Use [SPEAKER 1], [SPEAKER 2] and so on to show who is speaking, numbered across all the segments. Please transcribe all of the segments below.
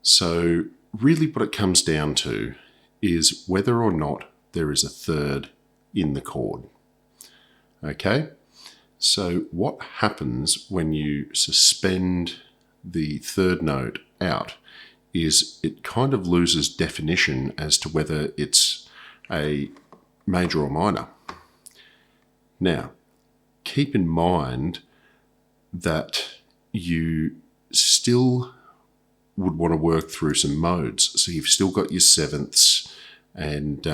[SPEAKER 1] So really what it comes down to is whether or not there is a third in the chord. Okay, so what happens when you suspend the third note out is it kind of loses definition as to whether it's a major or minor. Now, keep in mind that you still would want to work through some modes. So you've still got your sevenths and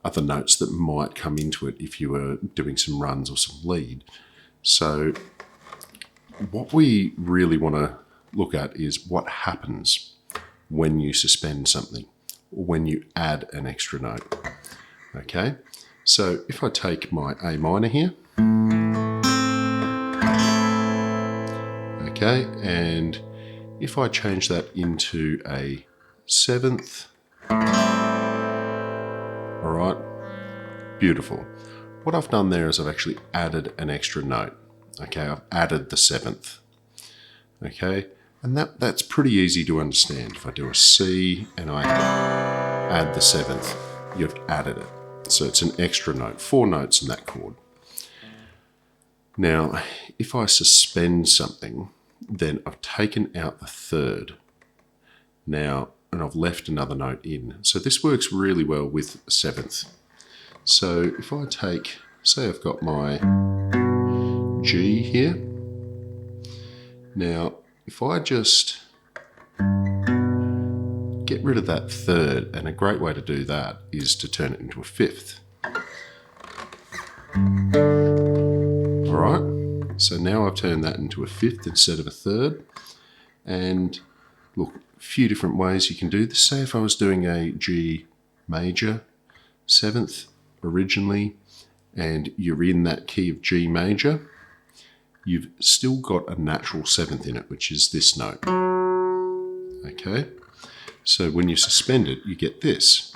[SPEAKER 1] other notes that might come into it if you were doing some runs or some lead. So what we really want to look at is what happens when you suspend something or when you add an extra note. Okay, so if I take my A minor here, okay, and if I change that into a seventh, all right, beautiful. What I've done there is I've actually added an extra note. Okay, I've added the seventh. Okay, and that's pretty easy to understand. If I do a C and I add the seventh, you've added it. So it's an extra note, 4 notes in that chord. Now, if I suspend something, then I've taken out the third. Now, and I've left another note in. So this works really well with seventh. So if I take, say I've got my G here. Now, if I just get rid of that third, and a great way to do that is to turn it into a fifth. All right, so now I've turned that into a fifth instead of a third. And look, a few different ways you can do this. Say if I was doing a G major seventh originally, and you're in that key of G major, you've still got a natural seventh in it, which is this note. Okay, so when you suspend it, you get this.